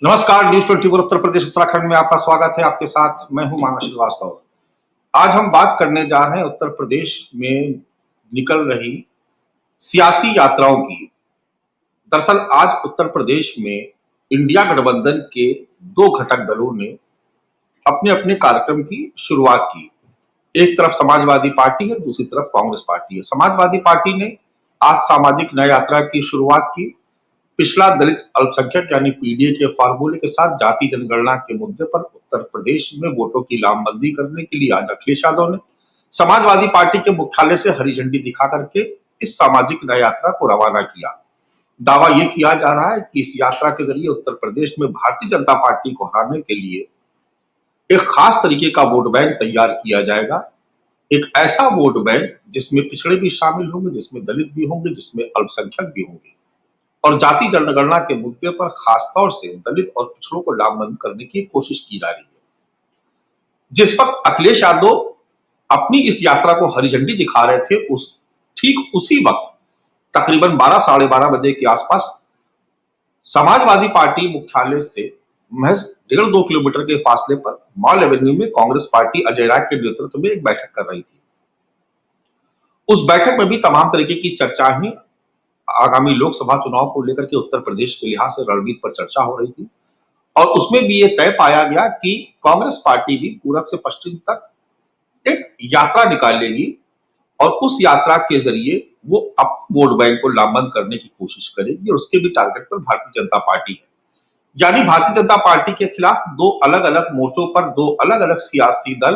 नमस्कार, न्यूज 24 उत्तर प्रदेश उत्तराखंड में आपका स्वागत है। आपके साथ मैं हूं मानव श्रीवास्तव। आज हम बात करने जा रहे हैं उत्तर प्रदेश में निकल रही सियासी यात्राओं की। दरअसल आज उत्तर प्रदेश में इंडिया गठबंधन के दो घटक दलों ने अपने अपने कार्यक्रम की शुरुआत की। एक तरफ समाजवादी पार्टी है, दूसरी तरफ कांग्रेस पार्टी है। समाजवादी पार्टी ने आज सामाजिक न्याय यात्रा की शुरुआत की। पिछड़ा दलित अल्पसंख्यक यानी पीडीए के फार्मूले के साथ जाति जनगणना के मुद्दे पर उत्तर प्रदेश में वोटों की लामबंदी करने के लिए आज अखिलेश यादव ने समाजवादी पार्टी के मुख्यालय से हरी झंडी दिखा करके इस सामाजिक न्याय यात्रा को रवाना किया। दावा यह किया जा रहा है कि इस यात्रा के जरिए उत्तर प्रदेश में भारतीय जनता पार्टी को हराने के लिए एक खास तरीके का वोट बैंक तैयार किया जाएगा। एक ऐसा वोट बैंक जिसमें पिछड़े भी शामिल होंगे, जिसमें दलित भी होंगे, जिसमें अल्पसंख्यक भी होंगे और जाति जनगणना के मुद्दे पर खासतौर से दलित और पिछड़ों को लामबंद करने की कोशिश की जा रही है। जिस वक्त अखिलेश यादव अपनी इस यात्रा को हरी झंडी दिखा रहे थे, ठीक उसी वक्त तकरीबन 12 साढ़े 12 बजे के आसपास समाजवादी पार्टी मुख्यालय से महज 1.5-2 किलोमीटर के फासले पर मॉल एवेन्यू में कांग्रेस पार्टी अजय राय के नेतृत्व में एक बैठक कर रही थी। उस बैठक में भी तमाम तरीके की चर्चाएं, आगामी लोकसभा चुनाव को लेकर के उत्तर प्रदेश के लिहाज से रणनीति पर चर्चा हो रही थी और उसमें भी ये तय पाया गया कि कांग्रेस पार्टी भी पूरब से पश्चिम तक एक यात्रा निकालेगी और उस यात्रा के जरिए वो अब वोट बैंक को लामबंद करने की कोशिश करेगी और उसके भी टारगेट पर भारतीय जनता पार्टी है। यानी भारतीय जनता पार्टी के खिलाफ दो अलग अलग मोर्चों पर दो अलग अलग सियासी दल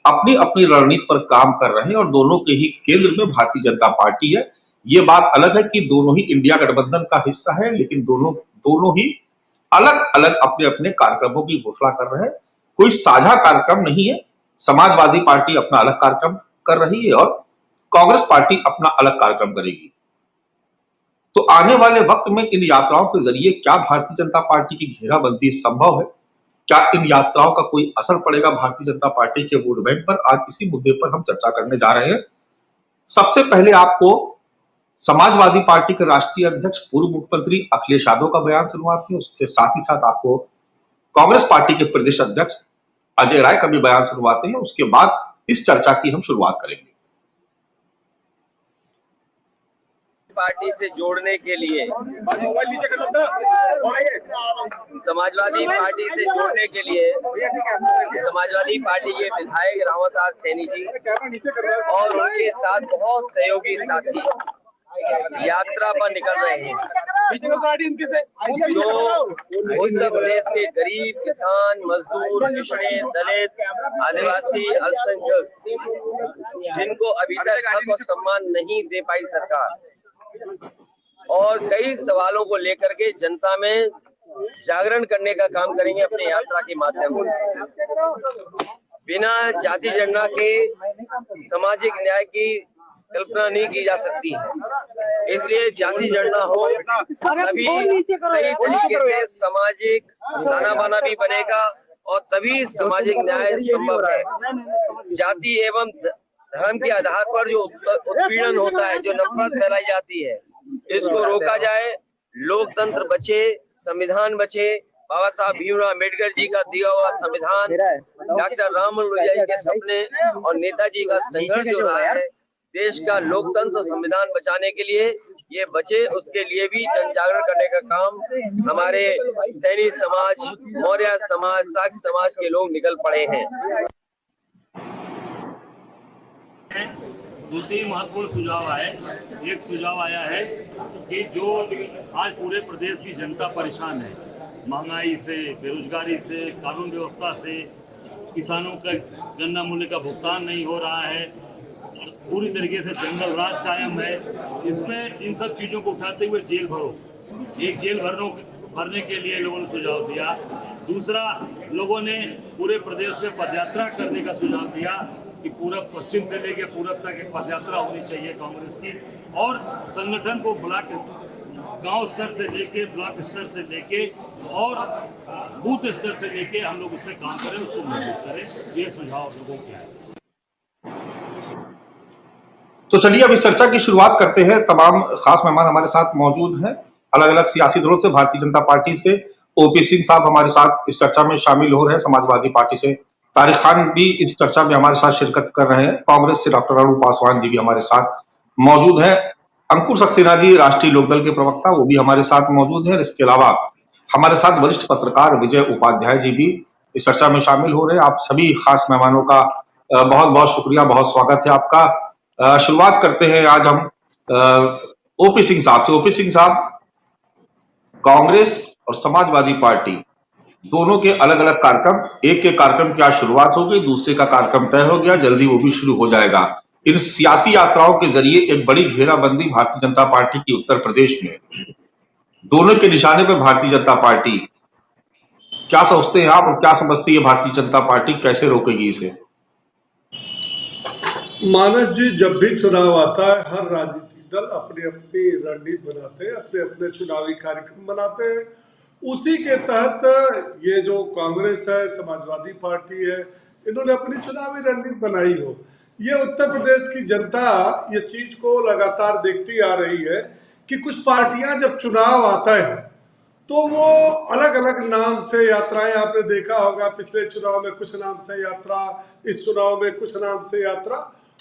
अपनी अपनी रणनीति पर काम कर रहे हैं और दोनों के ही केंद्र में भारतीय जनता पार्टी है। ये बात अलग है कि दोनों ही इंडिया गठबंधन का हिस्सा है, लेकिन दोनों ही अलग अलग अपने अपने कार्यक्रमों की घोषणा कर रहे हैं। कोई साझा कार्यक्रम नहीं है। समाजवादी पार्टी अपना अलग कार्यक्रम कर रही है और कांग्रेस पार्टी अपना अलग कार्यक्रम करेगी। तो आने वाले वक्त में इन यात्राओं के जरिए क्या भारतीय जनता पार्टी की घेराबंदी संभव है? क्या इन यात्राओं का कोई असर पड़ेगा भारतीय जनता पार्टी के वोट बैंक पर? आज इसी मुद्दे पर हम चर्चा करने जा रहे हैं। सबसे पहले आपको समाजवादी पार्टी के राष्ट्रीय अध्यक्ष पूर्व मुख्यमंत्री अखिलेश यादव का बयान सुनवाते हैं। उसके साथ ही साथ आपको कांग्रेस पार्टी के प्रदेश अध्यक्ष अजय राय का भी बयान सुनवाते हैं। उसके बाद इस चर्चा की हम शुरुआत करेंगे। पार्टी से जोड़ने के लिए, समाजवादी पार्टी से जोड़ने के लिए समाजवादी पार्टी के विधायक रामदास सैनी जी और उनके साथ बहुत सहयोगी साथी यात्रा पर निकल रहे हैं। जो उत्तर प्रदेश के गरीब, किसान, मजदूर, पिछड़े, दलित, आदिवासी, अल्पसंख्यक, जिनको अभी तक हक और सम्मान नहीं दे पाई सरकार, और कई सवालों को लेकर के जनता में जागरण करने का काम करेंगे अपने यात्रा के माध्यम से। बिना जाति जनगणना के सामाजिक न्याय की कल्पना नहीं की जा सकती है। इसलिए जाति जनगणना हो तभी सही तरीके से सामाजिक ताना बाना भी बनेगा और तभी सामाजिक न्याय संभव है। जाति एवं धर्म के आधार पर जो उत्पीड़न होता है, जो नफरत फैलाई जाती है, इसको रोका जाए, लोकतंत्र बचे, संविधान बचे। बाबा साहब भीमराव अम्बेडकर जी का दिया हुआ संविधान, डॉक्टर राम मनोहर लोहिया के सपने और नेताजी का संघर्ष हो रहा है देश का लोकतंत्र संविधान बचाने के लिए, ये बचे, उसके लिए भी जन जागरण करने का काम हमारे सैनी समाज, मौर्य समाज, साक्य समाज के लोग निकल पड़े हैं। दो तीन महत्वपूर्ण सुझाव आए। एक सुझाव आया है कि जो आज पूरे प्रदेश की जनता परेशान है, महंगाई से, बेरोजगारी से, कानून व्यवस्था से, किसानों का गन्ना मूल्य का भुगतान नहीं हो रहा है, पूरी तरीके से जंगल राज कायम है। इसमें इन सब चीज़ों को उठाते हुए जेल भरो। एक जेल भरने के लिए लोगों ने सुझाव दिया। दूसरा, लोगों ने पूरे प्रदेश में पदयात्रा करने का सुझाव दिया कि पूरब पश्चिम से लेकर पूरब तक एक पदयात्रा होनी चाहिए कांग्रेस की, और संगठन को ब्लॉक, गांव स्तर से लेके, ब्लॉक स्तर से लेके और बूथ स्तर से लेके हम लोग उस पर काम करें, उसको मजबूत करें। ये सुझाव लोगों के हैं। तो चलिए अब इस चर्चा की शुरुआत करते हैं। तमाम खास मेहमान हमारे साथ मौजूद हैं, अलग अलग सियासी दलों से, भारतीय जनता पार्टी से ओपी सिंह साहब हमारे साथ इस चर्चा में शामिल हो रहे हैं समाजवादी पार्टी से। तारिक खान भी इस चर्चा में हमारे साथ शिरकत कर रहे हैं। कांग्रेस से डॉक्टर अरुण पासवान जी भी हमारे साथ मौजूद हैं। अंकुर सक्सेना जी राष्ट्रीय लोकदल के प्रवक्ता, वो भी हमारे साथ मौजूद हैं। इसके अलावा हमारे साथ वरिष्ठ पत्रकार विजय उपाध्याय जी भी इस चर्चा में शामिल हो रहे हैं। आप सभी खास मेहमानों का बहुत बहुत शुक्रिया, बहुत स्वागत है आपका। शुरुआत करते हैं आज हम ओपी सिंह साहब से। ओपी सिंह साहब, कांग्रेस और समाजवादी पार्टी दोनों के अलग अलग कार्यक्रम, एक के कार्यक्रम की आज शुरुआत हो गई, दूसरे का कार्यक्रम तय हो गया, जल्दी वो भी शुरू हो जाएगा। इन सियासी यात्राओं के जरिए एक बड़ी घेराबंदी भारतीय जनता पार्टी की उत्तर प्रदेश में, दोनों के निशाने पर भारतीय जनता पार्टी। क्या सोचते हैं आप और क्या समझती है भारतीय जनता पार्टी, कैसे रोकेगी इसे? मानस जी, जब भी चुनाव आता है हर राजनीतिक दल अपनी अपनी रणनीति बनाते हैं, अपने अपने चुनावी कार्यक्रम बनाते हैं। उसी के तहत ये जो कांग्रेस है, समाजवादी पार्टी है, इन्होंने अपनी चुनावी रणनीति बनाई हो। ये उत्तर प्रदेश की जनता ये चीज को लगातार देखती आ रही है कि कुछ पार्टियां जब चुनाव आता है तो वो अलग अलग नाम से यात्राएं, आपने देखा होगा पिछले चुनाव में कुछ नाम से यात्रा, इस चुनाव में कुछ नाम से यात्रा,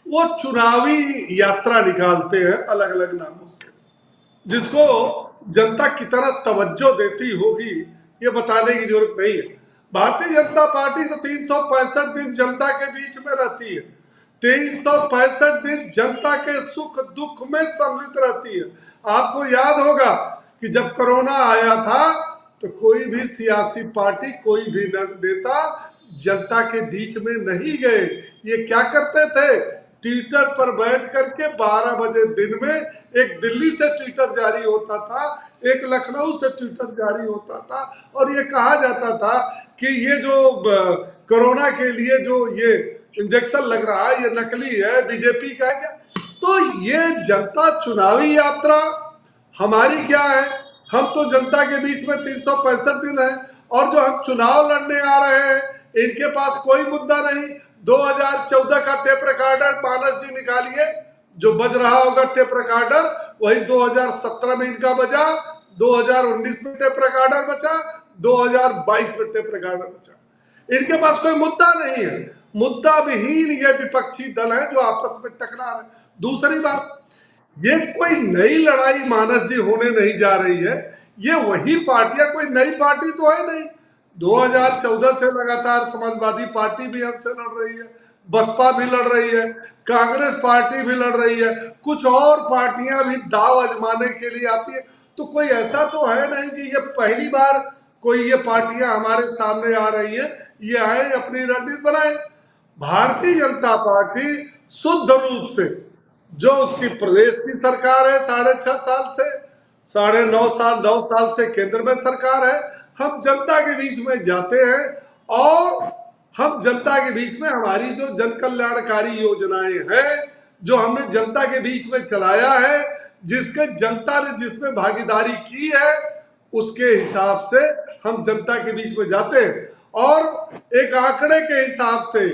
वो चुनावी यात्रा निकालते हैं अलग अलग नामों से, जिसको जनता कितना तवज्जो देती होगी ये बताने की जरूरत नहीं है। भारतीय जनता पार्टी तो 365 दिन जनता के बीच में रहती है, 365 दिन जनता के सुख दुख में सम्मिलित रहती है। आपको याद होगा कि जब कोरोना आया था तो कोई भी सियासी पार्टी, कोई भी नेता जनता के बीच में नहीं गए। ये क्या करते थे? ट्विटर पर बैठ करके 12 बजे दिन में एक दिल्ली से ट्विटर जारी होता था, एक लखनऊ से ट्विटर जारी होता था, और ये कहा जाता था कि ये जो कोरोना के लिए जो ये इंजेक्शन लग रहा है ये नकली है, बीजेपी का है क्या? तो ये जनता चुनावी यात्रा हमारी क्या है? हम तो जनता के बीच में 365 दिन है, और जो हम चुनाव लड़ने आ रहे हैं इनके पास कोई मुद्दा नहीं। 2014 का टेप रिकॉर्डर मानस जी निकालिए, जो बज रहा होगा टेप रिकॉर्डर वही 2017 में इनका बजा, 2019 में टेप रिकॉर्डर बचा, 2022 में टेप रिकॉर्डर बचा। इनके पास कोई मुद्दा नहीं है। मुद्दा विहीन ये विपक्षी दल है जो आपस में टकरा रहे। दूसरी बात, ये कोई नई लड़ाई मानस जी होने नहीं जा रही है। ये वही पार्टियां, कोई नई पार्टी तो है नहीं। 2014 से लगातार समाजवादी पार्टी भी हमसे लड़ रही है, बसपा भी लड़ रही है, कांग्रेस पार्टी भी लड़ रही है, कुछ और पार्टियां भी दाव आजमाने के लिए आती है। तो कोई ऐसा तो है नहीं कि ये पहली बार कोई ये पार्टियां हमारे सामने आ रही है, ये आए अपनी रणनीति बनाए। भारतीय जनता पार्टी शुद्ध रूप से जो उसकी प्रदेश की सरकार है 6.5 साल से, 9.5 साल से केंद्र में सरकार है, हम जनता के बीच में जाते हैं और हम जनता के बीच में हमारी जो जन कल्याणकारी योजनाएं हैं, जो हमने जनता के बीच में चलाया है, जिसके जनता ने जिसमें भागीदारी की है, उसके हिसाब से हम जनता के बीच में जाते हैं। और एक आंकड़े के हिसाब से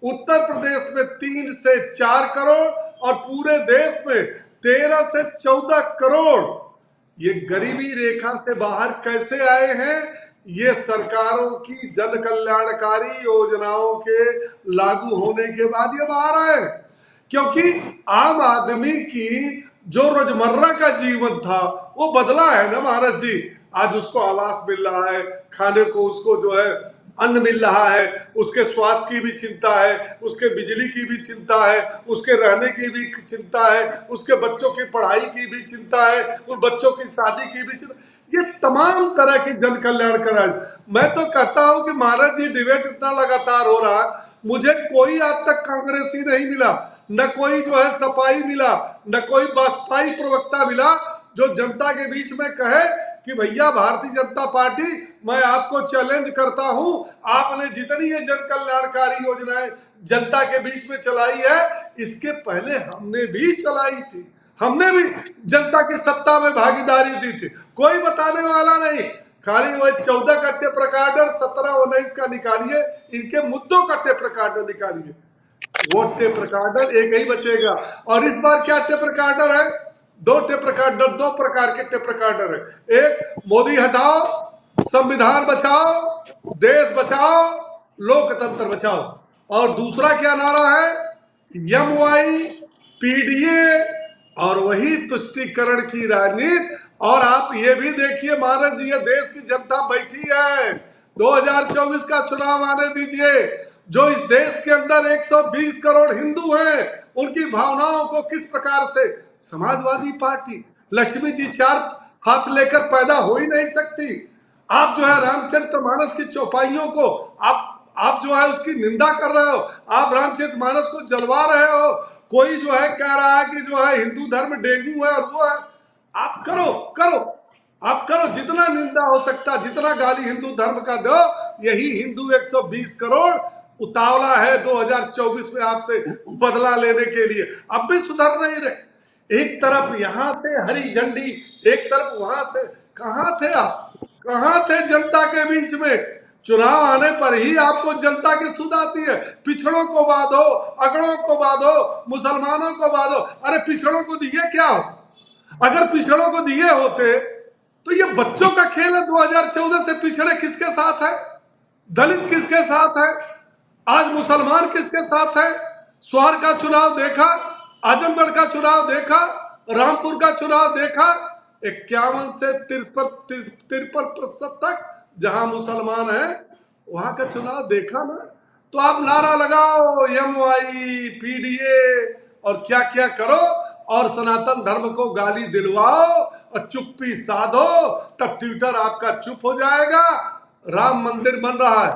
उत्तर प्रदेश में 3 से 4 करोड़ और पूरे देश में 13 से 14 करोड़ ये गरीबी रेखा से बाहर कैसे आए हैं? ये सरकारों की जन कल्याणकारी योजनाओं के लागू होने के बाद ये बाहर आए। क्योंकि आम आदमी की जो रोजमर्रा का जीवन था वो बदला है ना महाराज जी। आज उसको आवास मिल रहा है, खाने को उसको जो है अन्न मिल रहा है, उसके स्वास्थ्य की भी चिंता है, उसके बिजली की भी चिंता है, उसके रहने की भी चिंता है, उसके बच्चों की पढ़ाई की भी चिंता है, उन बच्चों की शादी की भी चिंता। ये तमाम तरह की जन कल्याण कर रहा है। मैं तो कहता हूं कि महाराज जी डिबेट इतना लगातार हो रहा है, मुझे कोई आज तक कांग्रेसी नहीं मिला, न कोई जो है सपाई मिला, न कोई बसपाई प्रवक्ता मिला जो जनता के बीच में कहे कि भैया भारतीय जनता पार्टी, मैं आपको चैलेंज करता हूं, आपने जितनी ये जन कल्याणकारी योजनाएं जनता के बीच में चलाई है, इसके पहले हमने भी चलाई थी, हमने भी जनता की सत्ता में भागीदारी दी थी। कोई बताने वाला नहीं, खाली वही 14 का टेप रिकॉर्डर 17-19 का निकालिए, इनके मुद्दों का टेप रिकॉर्डर निकालिए, वो टेप रिकॉर्डर एक ही बचेगा। और इस बार क्या टेप रिकॉर्डर है? 2 टेप रिकॉर्डर, 2 प्रकार के टेप रिकॉर्डर है। एक मोदी हटाओ संविधान बचाओ, देश बचाओ, लोकतंत्र बचाओ। और दूसरा क्या नारा है? MY, PDA और वही तुष्टीकरण की राजनीति। और आप ये भी देखिए महाराज जी, ये देश की जनता बैठी है, 2024 का चुनाव आने दीजिए। जो इस देश के अंदर 120 करोड़ हिंदू हैं, उनकी भावनाओं को किस प्रकार से समाजवादी पार्टी, लक्ष्मी जी 4 हाथ लेकर पैदा हो ही नहीं सकती। आप जो है रामचरितमानस की चौपाइयों को आप जो है उसकी निंदा कर रहे हो, आप रामचरितमानस को जलवा रहे हो। कोई जो है कह रहा है कि जो है हिंदू धर्म डेंगू है और वो है। आप करो जितना निंदा हो सकता, जितना गाली हिंदू धर्म का दो। यही हिंदू 120 करोड़ उतावला है 2024 में आपसे बदला लेने के लिए। अब भी सुधर नहीं रहे। एक तरफ यहां से हरी झंडी, एक तरफ वहां से। कहां थे आप? कहां थे जनता के बीच में? चुनाव आने पर ही आपको जनता की सुध आती है। पिछड़ों को बांधो, अगड़ों को बांधो, मुसलमानों को बांधो। अरे पिछड़ों को दिए क्या हो? अगर पिछड़ों को दिए होते तो ये बच्चों का खेल है। 2014 से पिछड़े किसके साथ है? दलित किसके साथ है? आज मुसलमान किसके साथ है? स्वार का चुनाव देखा, आजमगढ़ का चुनाव देखा, रामपुर का चुनाव देखा। 51 से 53% तक जहां मुसलमान है वहां का चुनाव देखा ना। तो आप नारा लगाओ MY, PDA और क्या क्या करो और सनातन धर्म को गाली दिलवाओ और चुप्पी साधो, तब ट्विटर आपका चुप हो जाएगा। राम मंदिर बन रहा है,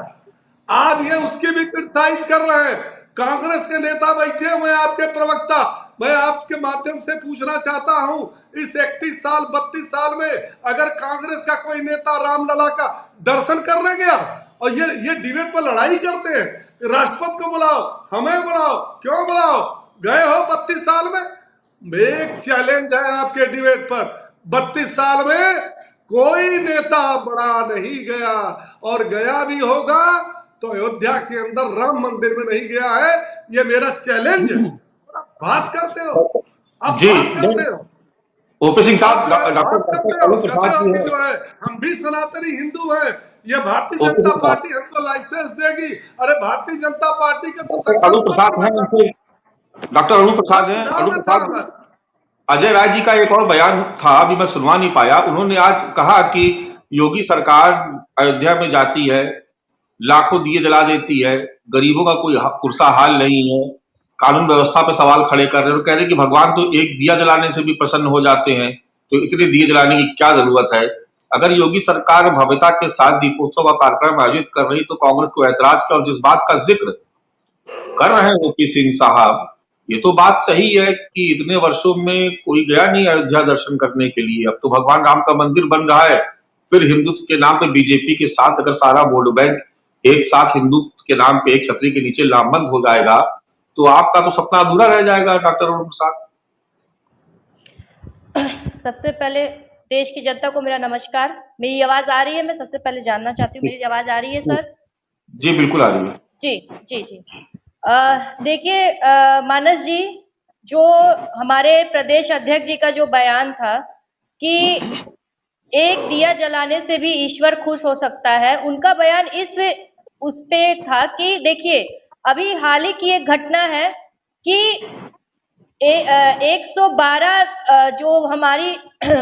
आज ये उसकी भी क्रिटिसाइज कर रहे हैं। कांग्रेस के नेता बैठे हुए, आपके प्रवक्ता। मैं आपके माध्यम से पूछना चाहता हूं, इस 31 साल 32 साल में अगर कांग्रेस का कोई नेता रामलला का दर्शन करने गया और ये डिबेट पर लड़ाई करते हैं, राष्ट्रपति को बुलाओ, हमें बुलाओ, क्यों बुलाओ? गए हो 32 साल में? एक चैलेंज है आपके डिबेट पर। 32 साल में कोई नेता बड़ा नहीं गया, और गया भी होगा तो अयोध्या के अंदर राम मंदिर में नहीं गया है। ये मेरा चैलेंज है। बात करते हो, आप जी, बात करते हो, ओपी सिंह साहब, बात डॉक्टर करते अरुण हो, कहते प्रसाद हो जी कि हैं। जो है हम भी सनातनी हिंदू हैं, ये भारतीय ओपी जनता सिंह पार्टी हमको लाइसेंस देगी। अरे भारतीय जनता पार्टी का तो डॉक्टर अरुण संकल्प प्रसाद हैं, मत उनसे डॉक्टर अरुण प्रसाद हैं। चुनाव अरुण में था प्रसाद, बस। अजय राय जी का एक और बयान था, अभी मैं सुनवा नहीं पाया। उन्होंने आज कहा कि योगी सरकार अयोध्या में जाती है, लाखों दिए जला देती है, गरीबों का कोई पुरसा हाल नहीं है, कानून व्यवस्था पे सवाल खड़े कर रहे हैं और कह रहे हैं कि भगवान तो एक दिया जलाने से भी प्रसन्न हो जाते हैं, तो इतने दिए जलाने की क्या जरूरत है? अगर योगी सरकार भव्यता के साथ दीपोत्सव का कार्यक्रम आयोजित कर रही तो कांग्रेस को ऐतराज क्या? और जिस बात का जिक्र कर रहे हैं ओपी सिंह साहब, ये तो बात सही है कि इतने वर्षों में कोई गया नहीं अयोध्या दर्शन करने के लिए। अब तो भगवान राम का मंदिर बन रहा है, फिर हिंदुत्व के नाम पे बीजेपी के साथ अगर सारा वोट बैंक एक साथ हिंदुत्व के नाम पे एक छतरी के नीचे लामबंद हो जाएगा तो आपका तो सपना अधूरा रह जाएगा डॉक्टर अरुण प्रसाद। सबसे पहले देश की जनता को मेरा नमस्कार। मेरी आवाज आ रही है? मैं सबसे पहले जानना चाहती हूँ, मेरी आवाज आ रही है सर? जी बिल्कुल आ रही है। जी जी जी। देखिए मानस जी, जो हमारे प्रदेश अध्यक्ष जी का जो बयान था कि एक दिया जलाने से भी ईश्वर खुश हो सकता है, उनका बयान उस पे था कि देखिए अभी हाल ही की एक घटना है कि 112 जो हमारी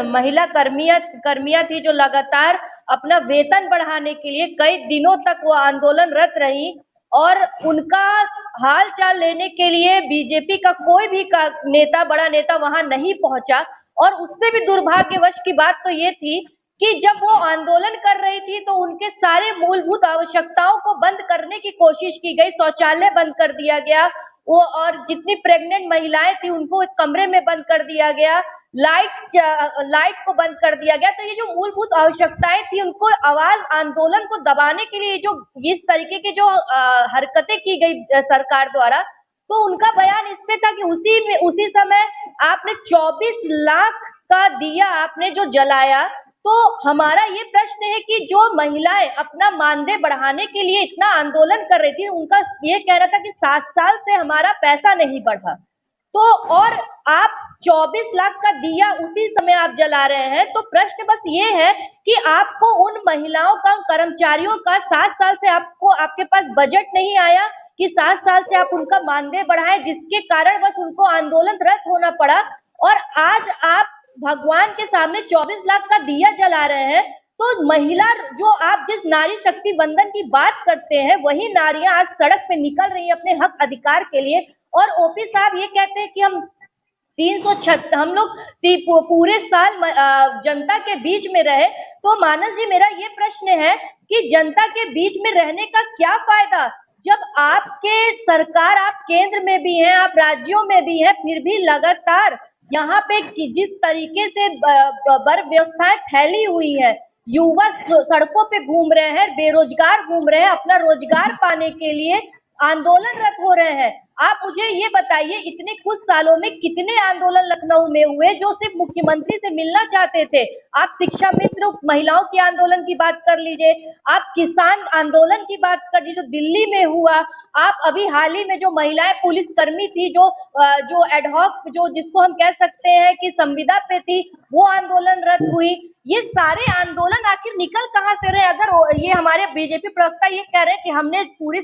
महिला कर्मियां थी, जो लगातार अपना वेतन बढ़ाने के लिए कई दिनों तक वो आंदोलनरत रही, और उनका हाल चाल लेने के लिए बीजेपी का कोई भी बड़ा नेता वहां नहीं पहुंचा। और उससे भी दुर्भाग्यवश की बात तो ये थी कि जब वो आंदोलन कर रही थी तो उनके सारे मूलभूत आवश्यकताओं को बंद करने की कोशिश की गई। शौचालय बंद कर दिया गया, वो और जितनी प्रेग्नेंट महिलाएं थी उनको एक कमरे में बंद कर दिया गया, लाइट को बंद कर दिया गया। तो ये जो मूलभूत आवश्यकताएं थी, उनको आवाज आंदोलन को दबाने के लिए जो इस तरीके की जो हरकतें की गई सरकार द्वारा, तो उनका बयान इस पे था कि उसी समय आपने 24 लाख का दिया आपने जो जलाया। तो हमारा ये प्रश्न है कि जो महिलाएं अपना मानदेय बढ़ाने के लिए इतना आंदोलन कर रही थी, उनका ये कहना था कि 7 साल से हमारा पैसा नहीं बढ़ा। तो और आप 24 लाख का दिया उसी समय आप जला रहे हैं। तो प्रश्न बस ये है कि आपको उन महिलाओं का, कर्मचारियों का 7 साल से आपके पास बजट नहीं आया कि 7 साल से आप उनका मानदेय बढ़ाएं, जिसके कारण बस उनको आंदोलनरत होना पड़ा। और आज आप भगवान के सामने 24 लाख का दिया जला रहे हैं। तो महिला, जो आप जिस नारी शक्ति वंदन की बात करते हैं, वही नारियां आज सड़क पे निकल रही हैं अपने हक अधिकार के लिए। और ओपी साहब ये कहते हैं कि हम लोग पूरे साल जनता के बीच में रहे। तो मानस जी, मेरा ये प्रश्न है कि जनता के बीच में रहने का क्या फायदा, जब आपके सरकार, आप केंद्र में भी हैं, आप राज्यों में भी हैं, फिर भी लगातार यहाँ पे जिस तरीके से बर व्यवस्थाएं फैली हुई है, युवा सड़कों पे घूम रहे हैं, बेरोजगार घूम रहे हैं, अपना रोजगार पाने के लिए आंदोलनरत हो रहे हैं। आप मुझे ये बताइए, इतने कुछ सालों में कितने आंदोलन लखनऊ में हुए जो सिर्फ मुख्यमंत्री से मिलना चाहते थे? आप शिक्षा मित्र महिलाओं के आंदोलन की बात कर लीजिए, आप किसान आंदोलन की बात कर लीजिए जो दिल्ली में हुआ, आप अभी हाल ही में जो महिलाएं पुलिस कर्मी थी, जो एडहॉक, जो जिसको हम कह सकते हैं कि संविदा पे थी, वो आंदोलन रद्द हुई। ये सारे आंदोलन आखिर निकल कहाँ से रहे? अगर ये हमारे बीजेपी प्रवक्ता ये कह रहे हैं कि हमने पूरे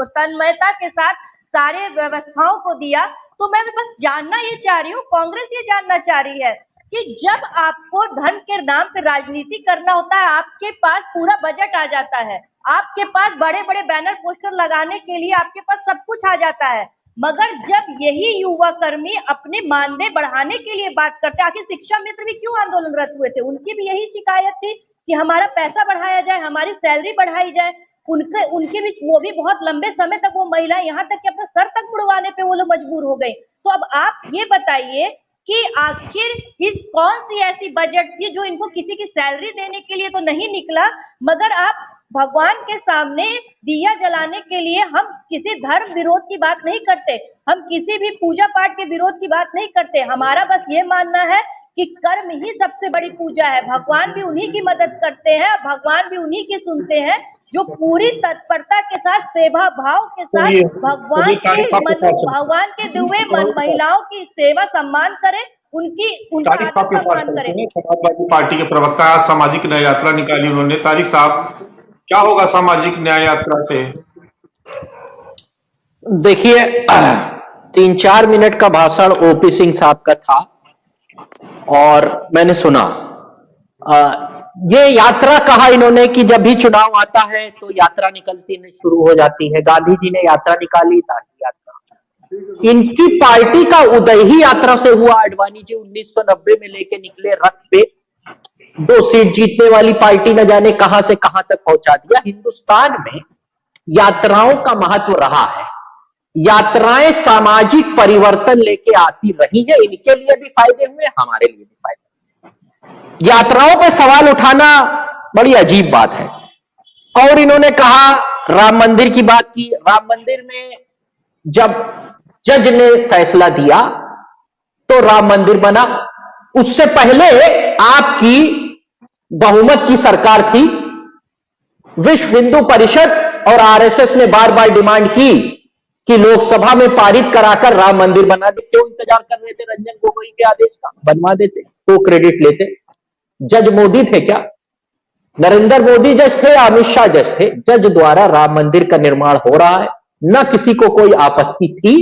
तन्मयता के साथ सारे व्यवस्थाओं को दिया, तो मैं बस जानना ये चाह रही हूँ, कांग्रेस ये जानना चाह रही है कि जब आपको धन के नाम पे राजनीति करना होता है, आपके पास पूरा बजट आ जाता है, आपके पास बड़े बड़े बैनर पोस्टर लगाने के लिए आपके पास सब कुछ आ जाता है, मगर जब यही युवा कर्मी अपने मानदेय बढ़ाने के लिए बात करते हैं, आखिर शिक्षा मित्र भी क्यों आंदोलनरत हुए थे? उनकी भी यही शिकायत थी कि हमारा पैसा बढ़ाया जाए, हमारी सैलरी बढ़ाई जाए। उनके भी, वो भी बहुत लंबे समय तक वो महिलाएं, यहाँ तक कि अपना सर तक मुड़वाने पे वो लोग मजबूर हो गई। तो अब आप ये बताइए कि आखिर इस कौन सी ऐसी बजट थी जो इनको किसी की सैलरी देने के लिए तो नहीं निकला, मगर आप भगवान के सामने दिया जलाने के लिए, हम किसी धर्म विरोध की बात नहीं करते, हम किसी भी पूजा पाठ के विरोध की बात नहीं करते। हमारा बस ये मानना है कि कर्म ही सबसे बड़ी पूजा है, भगवान भी उन्हीं की मदद करते हैं, भगवान भी उन्हीं की सुनते हैं जो पूरी तत्परता के साथ, सेवा भाव के साथ भगवान के दुए महिलाओं की सेवा सम्मान करें, उनका आदर सम्मान करें। समाजवादी पार्टी के प्रवक्ता आज सामाजिक न्याय यात्रा निकाली उन्होंने। तारिक साहब, क्या होगा सामाजिक न्याय यात्रा से? देखिए, 3-4 मिनट का भाषण ओपी सिंह साहब का था और मैंने सुना। ये यात्रा कहा इन्होंने कि जब भी चुनाव आता है तो यात्रा निकलती शुरू हो जाती है। गांधी जी ने यात्रा निकाली, दांडी यात्रा। इनकी पार्टी का उदय ही यात्रा से हुआ। आडवाणी जी 1990 में लेके निकले रथ पे, 2 सीट जीतने वाली पार्टी न जाने कहां से कहां तक पहुंचा दिया। हिंदुस्तान में यात्राओं का महत्व रहा है। यात्राएं सामाजिक परिवर्तन लेके आती रही है। इनके लिए भी फायदे हुए, हमारे लिए भी फायदे। यात्राओं पे सवाल उठाना बड़ी अजीब बात है। और इन्होंने कहा, राम मंदिर की बात की। राम मंदिर में जब जज ने फैसला दिया तो राम मंदिर बना। उससे पहले आपकी बहुमत की सरकार थी। विश्व हिंदू परिषद और आरएसएस ने बार बार डिमांड की कि लोकसभा में पारित कराकर राम मंदिर बना दे। क्यों इंतजार कर रहे थे? रंजन गोगोई के आदेश का बनवा देते तो क्रेडिट लेते। जज मोदी थे क्या? नरेंद्र मोदी जज थे, अमित शाह जज थे? जज द्वारा राम मंदिर का निर्माण हो रहा है, न किसी को कोई आपत्ति थी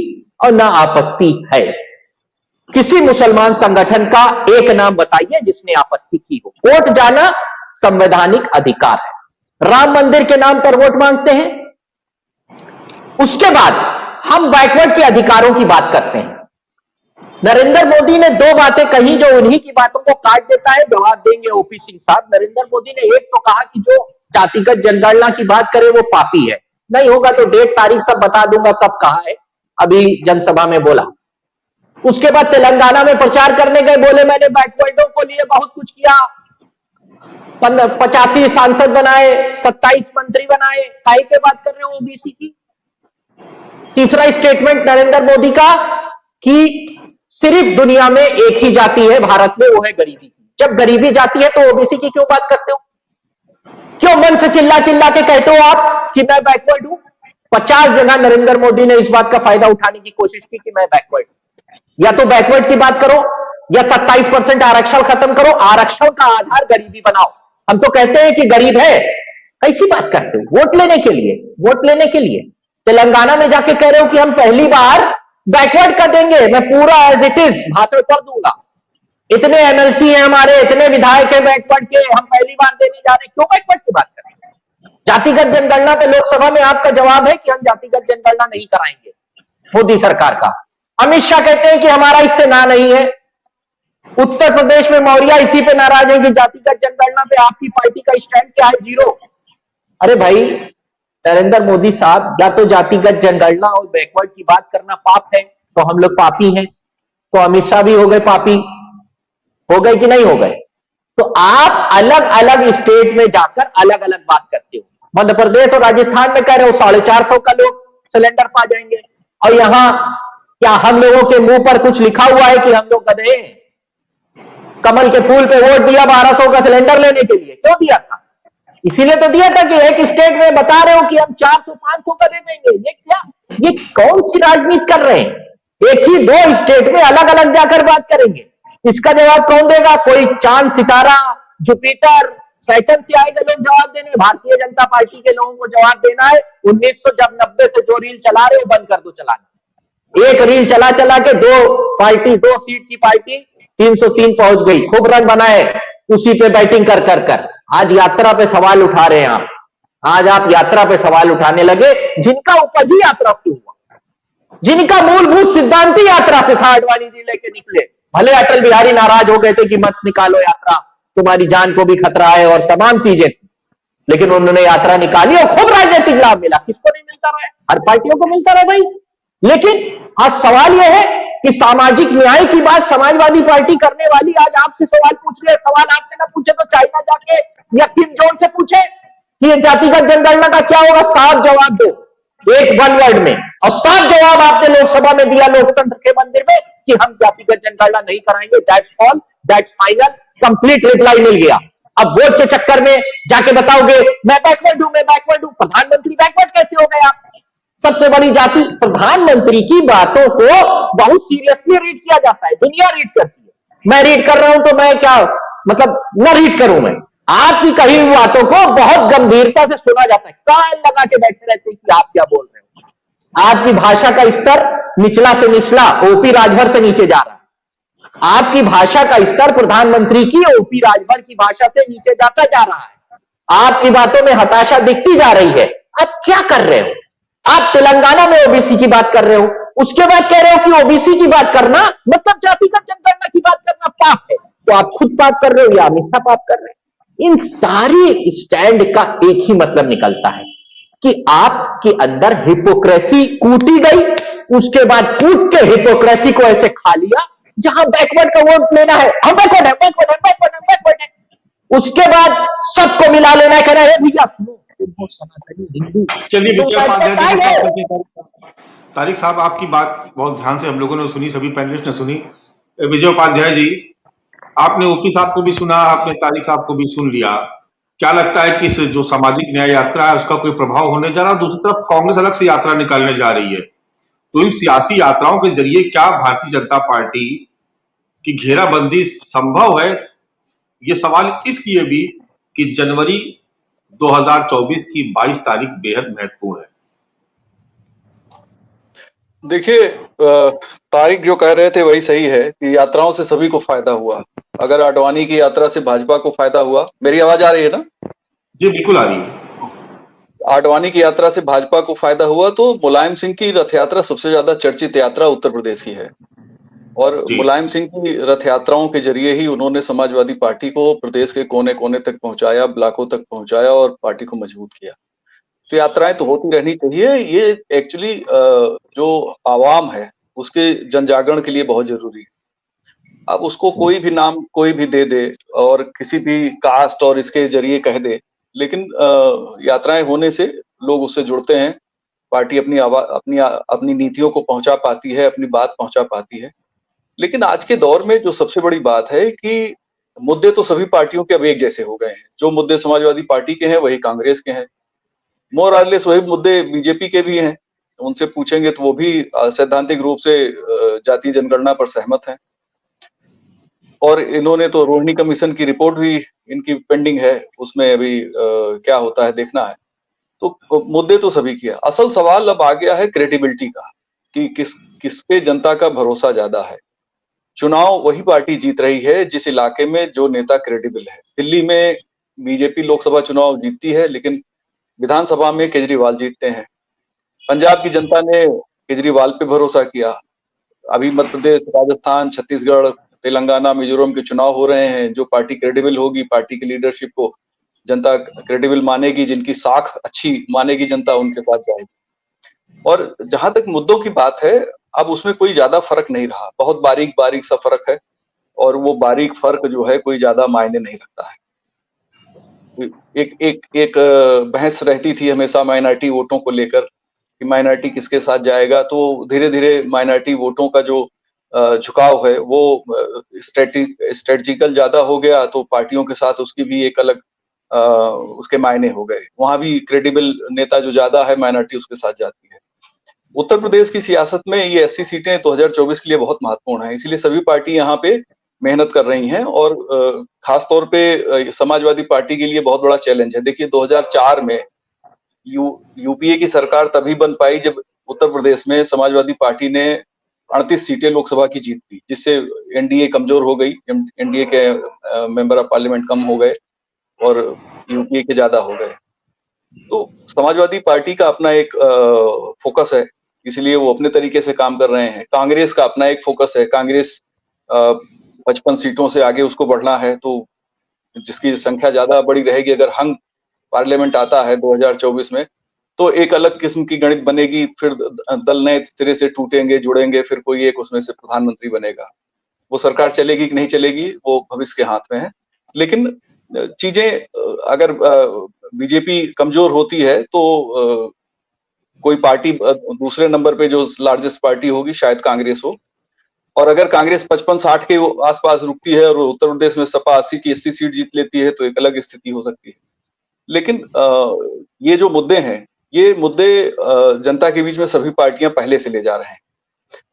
और न आपत्ति है। किसी मुसलमान संगठन का एक नाम बताइए जिसने आपत्ति की हो। वोट जाना संवैधानिक अधिकार है। राम मंदिर के नाम पर वोट मांगते हैं। उसके बाद हम बैकवर्ड के अधिकारों की बात करते हैं। नरेंद्र मोदी ने 2 बातें कही जो उन्हीं की बातों को काट देता है। जवाब देंगे ओपी सिंह साहब। नरेंद्र मोदी ने एक तो कहा कि जो जातिगत जनगणना की बात करे वो पापी है। नहीं होगा तो डेट तारीख सब बता दूंगा कब कहा है, अभी जनसभा में बोला। उसके बाद तेलंगाना में प्रचार करने गए, बोले मैंने बैकवर्डों को लिए बहुत कुछ किया, 85 सांसद बनाए, 27 मंत्री बनाए। काहे पे बात कर रहे हो ओबीसी की? तीसरा स्टेटमेंट नरेंद्र मोदी का कि सिर्फ दुनिया में एक ही जाति है भारत में, वो है गरीबी की। जब गरीबी जाती है तो ओबीसी की क्यों बात करते हो? क्यों मन से चिल्ला चिल्ला के कहते हो आप कि मैं बैकवर्ड हूं? 50 जगह नरेंद्र मोदी ने इस बात का फायदा उठाने की कोशिश की कि मैं बैकवर्ड हूं। या तो बैकवर्ड की बात करो या 27% आरक्षण खत्म करो, आरक्षण का आधार गरीबी बनाओ। हम तो कहते हैं कि गरीब है, कैसी बात करते हो? वोट लेने के लिए, वोट लेने के लिए तेलंगाना में जाके कह रहे हो कि हम पहली बार बैकवर्ड का देंगे, मैं पूरा एज इट इज भाषण कर दूंगा, इतने एमएलसी हैं हमारे, इतने विधायक हैं बैकवर्ड के, हम पहली बार देने जा रहे हैं। क्यों बैकवर्ड की बात करें? जातिगत जनगणना पे लोकसभा में आपका जवाब है कि हम जातिगत जनगणना नहीं कराएंगे, मोदी सरकार का। अमित शाह कहते हैं कि हमारा इससे ना नहीं है। उत्तर प्रदेश में मौर्य इसी पे नाराज है कि जातिगत जनगणना पे आपकी पार्टी का स्टैंड क्या है? 0। अरे भाई नरेंद्र मोदी साहब, या तो जातिगत जनगणना और बैकवर्ड की बात करना पाप है, तो हम लोग पापी हैं, तो अमित शाह भी हो गए पापी, हो गए कि नहीं हो गए? तो आप अलग अलग स्टेट में जाकर अलग अलग बात करते हो। मध्य प्रदेश और राजस्थान में कह रहे हो 450 का लोग सिलेंडर पा जाएंगे, और यहां क्या हम लोगों के मुंह पर कुछ लिखा हुआ है कि हम लोग गधे हैं? कमल के फूल पे वोट दिया 1200 का सिलेंडर लेने के लिए, क्यों दिया था? इसीलिए तो दिया था कि एक स्टेट में बता रहे हो कि हम 400-500 का दे देंगे। ये क्या, ये कौन सी राजनीति कर रहे हैं? एक ही 2 स्टेट में अलग अलग जाकर बात करेंगे। इसका जवाब कौन देगा? कोई चांद सितारा जुपिटर सैटर्न से आएगा लोग जवाब देने। भारतीय जनता पार्टी के लोगों को जवाब देना है 1990 से जो रील चला रहे हो बंद कर दो चलाना। एक रील चला चला के 2 सीट की पार्टी 303 पहुंच गई, खूब रन बनाए उसी पे बैटिंग कर कर कर। आज यात्रा पे सवाल उठा रहे हैं आप, आज आप यात्रा पे सवाल उठाने लगे जिनका उपज ही यात्रा से हुआ, जिनका मूलभूत सिद्धांत ही यात्रा से था। आडवाणी जी लेके निकले, भले अटल बिहारी नाराज हो गए थे कि मत निकालो यात्रा, तुम्हारी जान को भी खतरा है और तमाम चीजें, लेकिन उन्होंने यात्रा निकाली और खूब राजनीतिक लाभ मिला। किसको नहीं मिलता रहा है? हर पार्टियों को मिलता रहा भाई। लेकिन आज सवाल यह है कि सामाजिक न्याय की बात समाजवादी पार्टी करने वाली आज आपसे सवाल पूछ रही है। सवाल आपसे ना पूछे तो चाइना जाके या किम जोंग से पूछे कि ये जातिगत जनगणना का क्या होगा। साफ जवाब दो, एक 1 वर्ड में। और साफ जवाब आपने लोकसभा में दिया लोकतंत्र के मंदिर में कि हम जातिगत जनगणना नहीं कराएंगे। That's all, that's final, complete reply मिल गया। अब वोट के चक्कर में जाके बताओगे मैं बैकवर्ड हूं, मैं बैकवर्ड हूं। प्रधानमंत्री बैकवर्ड कैसे हो गए आप? सबसे बड़ी जाति। प्रधानमंत्री की बातों को बहुत सीरियसली रीड किया जाता है, दुनिया रीड करती है। मैं रीड कर रहा हूं तो मैं क्या मतलब न रीड करूं? मैं आपकी कही हुई बातों को बहुत गंभीरता से सुना जाता है, कान लगा के बैठे रहते हैं कि आप क्या बोल रहे हो। आपकी भाषा का स्तर निचला से निचला, ओपी राजभर से नीचे जा रहा है। आपकी भाषा का स्तर प्रधानमंत्री की ओपी राजभर की भाषा से नीचे जाता जा रहा है। आपकी बातों में हताशा दिखती जा रही है। आप क्या कर रहे हो? आप तेलंगाना में ओबीसी की बात कर रहे हो, उसके बाद कह रहे हो कि ओबीसी की बात करना मतलब जातिगत जनगणना की बात करना पाप है। तो आप खुद पाप कर रहे हो या अमित शाह पाप कर रहे हैं? इन सारी स्टैंड का एक ही मतलब निकलता है कि आपके अंदर हिपोक्रेसी कूटी गई, उसके बाद कूट के हिपोक्रेसी को ऐसे खा लिया। जहां बैकवर्ड का वोट लेना है, हम बैकवर्ड है, बैकवर्ड है, बैकवर्ड है, बैकवर्ड है। उसके बाद सबको मिला लेना है, कहना है भैया सुनो सनातनी हिंदू। चलिए विजय उपाध्याय, तारिक साहब आपकी बात बहुत ध्यान से हम लोगों ने सुनी, सभी पैनलिस्ट ने सुनी। विजय उपाध्याय जी, आपने ओपी साहब को भी सुना, आपने तारिक साहब को भी सुन लिया। क्या लगता है कि जो सामाजिक न्याय यात्रा है उसका कोई प्रभाव होने जा रहा? दूसरी तरफ कांग्रेस अलग से यात्रा निकालने जा रही है, तो इन सियासी यात्राओं के जरिए क्या भारतीय जनता पार्टी की घेराबंदी संभव है? ये सवाल इसलिए भी कि जनवरी 2024 की 22 तारीख बेहद महत्वपूर्ण है। देखिए, तारिक जो कह रहे थे वही सही है कि यात्राओं से सभी को फायदा हुआ। अगर आडवाणी की यात्रा से भाजपा को फायदा हुआ, मेरी आवाज आ रही है ना? जी बिल्कुल आ रही है। आडवाणी की यात्रा से भाजपा को फायदा हुआ तो मुलायम सिंह की रथ यात्रा सबसे ज्यादा चर्चित यात्रा उत्तर प्रदेश की है, और मुलायम सिंह की रथ यात्राओं के जरिए ही उन्होंने समाजवादी पार्टी को प्रदेश के कोने कोने तक पहुंचाया, ब्लॉकों तक पहुंचाया और पार्टी को मजबूत किया। तो यात्राएं तो होती रहनी चाहिए। ये एक्चुअली जो आवाम है उसके जनजागरण के लिए बहुत जरूरी है। अब उसको कोई भी नाम कोई भी दे दे और किसी भी कास्ट और इसके जरिए कह दे, लेकिन यात्राएं होने से लोग उससे जुड़ते हैं, पार्टी अपनी नीतियों को पहुंचा पाती है, अपनी बात पहुंचा पाती है। लेकिन आज के दौर में जो सबसे बड़ी बात है कि मुद्दे तो सभी पार्टियों के अब एक जैसे हो गए हैं। जो मुद्दे समाजवादी पार्टी के हैं वही कांग्रेस के हैं, मोर और लेस वही मुद्दे बीजेपी के भी हैं। उनसे पूछेंगे तो वो भी सैद्धांतिक रूप से जातीय जनगणना पर सहमत हैं। और इन्होंने तो रोहिणी कमीशन की रिपोर्ट भी इनकी पेंडिंग है, उसमें अभी क्या होता है देखना है। तो मुद्दे तो सभी की है। असल सवाल अब आ गया है क्रेडिबिलिटी का, कि किस पे जनता का भरोसा ज्यादा है। चुनाव वही पार्टी जीत रही है जिस इलाके में जो नेता क्रेडिबल है। दिल्ली में बीजेपी लोकसभा चुनाव जीतती है, लेकिन विधानसभा में केजरीवाल जीतते हैं। पंजाब की जनता ने केजरीवाल पे भरोसा किया। अभी मध्य प्रदेश, राजस्थान, छत्तीसगढ़, तेलंगाना, मिजोरम के चुनाव हो रहे हैं। जो पार्टी क्रेडिबल होगी, पार्टी की लीडरशिप को जनता क्रेडिबल मानेगी, जिनकी साख अच्छी मानेगी जनता, उनके साथ जाएगी। और जहां तक मुद्दों की बात है, अब उसमें कोई ज्यादा फर्क नहीं रहा। बहुत बारीक बारीक सा फर्क है, और वो बारीक फर्क जो है कोई ज्यादा मायने नहीं रखता है। एक बहस रहती थी हमेशा माइनॉरिटी वोटों को लेकर, कि माइनॉरिटी किसके साथ जाएगा। तो धीरे धीरे माइनॉरिटी वोटों का जो झुकाव है वो स्ट्रेटेजिकल ज्यादा हो गया, तो पार्टियों के साथ उसकी भी एक अलग उसके मायने हो गए। वहां भी क्रेडिबल नेता जो ज्यादा है, माइनॉरिटी उसके साथ जाती है। उत्तर प्रदेश की सियासत में ये 80 सीटें 2024 के लिए बहुत महत्वपूर्ण है, इसीलिए सभी पार्टी यहाँ पे मेहनत कर रही हैं। और खास तौर पे समाजवादी पार्टी के लिए बहुत बड़ा चैलेंज है। देखिए 2004 में यूपीए की सरकार तभी बन पाई जब उत्तर प्रदेश में समाजवादी पार्टी ने 38 सीटें लोकसभा की जीत ली, जिससे एनडीए कमजोर हो गई। एनडीए के मेंबर ऑफ पार्लियामेंट कम हो गए और यूपीए के ज्यादा हो गए। तो समाजवादी पार्टी का अपना एक फोकस है, इसलिए वो अपने तरीके से काम कर रहे हैं। कांग्रेस का अपना एक फोकस है। कांग्रेस 55 सीटों से आगे उसको बढ़ना है, तो जिसकी संख्या ज्यादा बड़ी रहेगी, अगर हंग पार्लियामेंट आता है 2024 में, तो एक अलग किस्म की गणित बनेगी। फिर दल नए सिरे से टूटेंगे, जुड़ेंगे, फिर कोई एक उसमें से प्रधानमंत्री बनेगा। वो सरकार चलेगी कि नहीं चलेगी, वो भविष्य के हाथ में है। लेकिन चीजें अगर बीजेपी कमजोर होती है तो कोई पार्टी दूसरे नंबर पे जो लार्जेस्ट पार्टी होगी शायद कांग्रेस हो। और अगर कांग्रेस 55-60 के आसपास रुकती है और उत्तर प्रदेश में सपा 80 की 80 सीट जीत लेती है, तो एक अलग स्थिति हो सकती है। लेकिन ये जो मुद्दे हैं, ये मुद्दे जनता के बीच में सभी पार्टियां पहले से ले जा रहे हैं।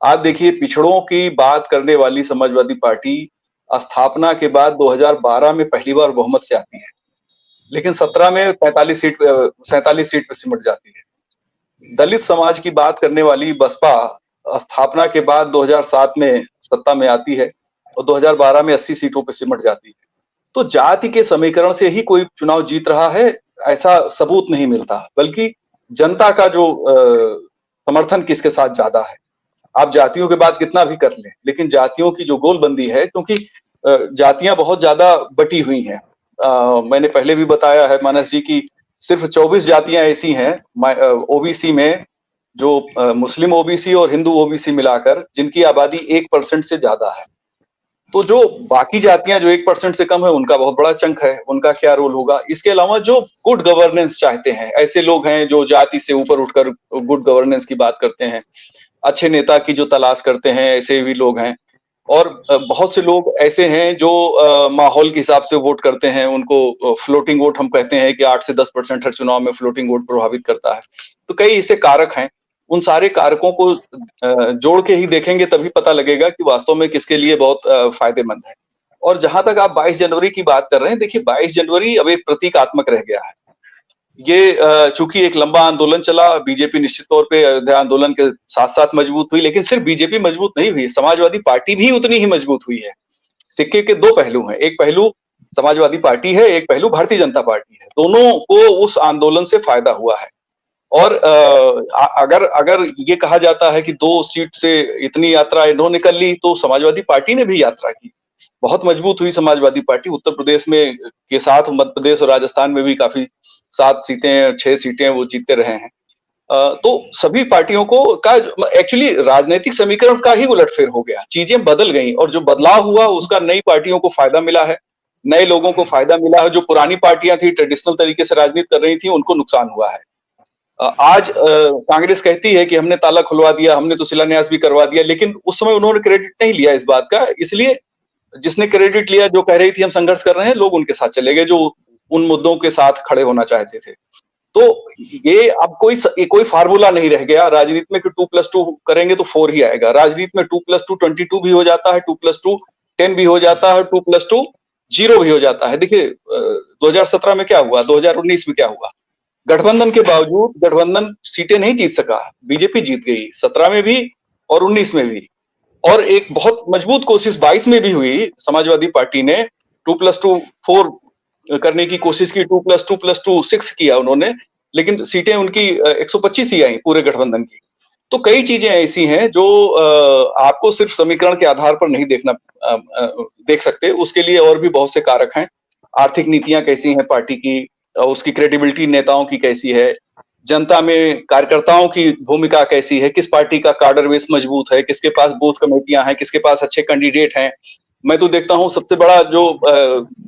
आप देखिए, पिछड़ों की बात करने वाली समाजवादी पार्टी स्थापना के बाद 2012 में पहली बार बहुमत से आती है, लेकिन 17 में 47 सीट पर सिमट जाती है। दलित समाज की बात करने वाली बसपा स्थापना के बाद 2007 में सत्ता में आती है और 2012 में 80 सीटों पर सिमट जाती है। तो जाति के समीकरण से ही कोई चुनाव जीत रहा है ऐसा सबूत नहीं मिलता, बल्कि जनता का जो समर्थन किसके साथ ज्यादा है। आप जातियों के बात कितना भी कर लें, लेकिन जातियों की जो गोलबंदी है, क्योंकि जातियां बहुत ज्यादा बटी हुई हैं। मैंने पहले भी बताया है मानस जी की सिर्फ 24 जातियां ऐसी हैं ओबीसी में, जो मुस्लिम ओबीसी और हिंदू ओबीसी मिलाकर, जिनकी आबादी 1% से ज्यादा है। तो जो बाकी जातियां जो 1% से कम है, उनका बहुत बड़ा चंक है। उनका क्या रोल होगा? इसके अलावा जो गुड गवर्नेंस चाहते हैं, ऐसे लोग हैं जो जाति से ऊपर उठकर गुड गवर्नेंस की बात करते हैं, अच्छे नेता की जो तलाश करते हैं, ऐसे भी लोग हैं। और बहुत से लोग ऐसे हैं जो माहौल के हिसाब से वोट करते हैं। उनको फ्लोटिंग वोट हम कहते हैं कि 8 से 10% हर चुनाव में फ्लोटिंग वोट प्रभावित करता है। तो कई ऐसे कारक हैं। उन सारे कारकों को जोड़ के ही देखेंगे, तभी पता लगेगा कि वास्तव में किसके लिए बहुत फायदेमंद है। और जहां तक आप 22 जनवरी की बात कर रहे हैं, देखिए 22 जनवरी अब एक प्रतीकात्मक रह गया है। ये चूंकि एक लंबा आंदोलन चला, बीजेपी निश्चित तौर पे अयोध्या आंदोलन के साथ साथ मजबूत हुई, लेकिन सिर्फ बीजेपी मजबूत नहीं हुई, समाजवादी पार्टी भी उतनी ही मजबूत हुई है। सिक्के के दो पहलू हैं, एक पहलू समाजवादी पार्टी है, एक पहलू भारतीय जनता पार्टी है। दोनों को उस आंदोलन से फायदा हुआ है। और अगर ये कहा जाता है कि 2 सीट से इतनी यात्रा इन्होंने कर ली, तो समाजवादी पार्टी ने भी यात्रा की, बहुत मजबूत हुई समाजवादी पार्टी। उत्तर प्रदेश में के साथ मध्य प्रदेश और राजस्थान में भी काफी 7 सीटें 6 सीटें वो जीतते रहे हैं। तो सभी पार्टियों को का एक्चुअली राजनीतिक समीकरण का ही उलटफेर हो गया, चीजें बदल गई, और जो बदलाव हुआ उसका नई पार्टियों को फायदा मिला है, नए लोगों को फायदा मिला है। जो पुरानी पार्टियां थी, ट्रेडिशनल तरीके से राजनीति कर रही थी, उनको नुकसान हुआ है। आज कांग्रेस कहती है कि हमने ताला खुलवा दिया, हमने तो शिलान्यास भी करवा दिया, लेकिन उस समय उन्होंने क्रेडिट नहीं लिया इस बात का। इसलिए जिसने क्रेडिट लिया, जो कह रही थी हम संघर्ष कर रहे हैं, लोग उनके साथ चले गए जो उन मुद्दों के साथ खड़े होना चाहते थे। तो ये अब कोई फार्मूला नहीं रह गया राजनीति में कि 2+2 करेंगे तो 4 ही आएगा। राजनीति में 2+2 22 भी हो जाता है, 2+2 10 भी हो जाता है, 2+2 0 भी हो जाता है। देखिए 2017 में क्या हुआ, 2019 में क्या हुआ, गठबंधन के बावजूद गठबंधन सीटें नहीं जीत सका, बीजेपी जीत गई 17 में भी और 19 में भी। और एक बहुत मजबूत कोशिश 22 में भी हुई, समाजवादी पार्टी ने 2+2 4 करने की कोशिश की, 2+2 6 किया उन्होंने, लेकिन सीटें उनकी 125 ही आई पूरे गठबंधन की। तो कई चीजें ऐसी हैं जो आपको सिर्फ समीकरण के आधार पर नहीं देख सकते, उसके लिए और भी बहुत से कारक हैं। आर्थिक नीतियां कैसी हैं पार्टी की, उसकी क्रेडिबिलिटी नेताओं की कैसी है, जनता में कार्यकर्ताओं की भूमिका कैसी है, किस पार्टी का कार्डर बेस मजबूत है, किसके पास बूथ कमेटियां हैं, किसके पास अच्छे कैंडिडेट हैं। मैं तो देखता हूं सबसे बड़ा जो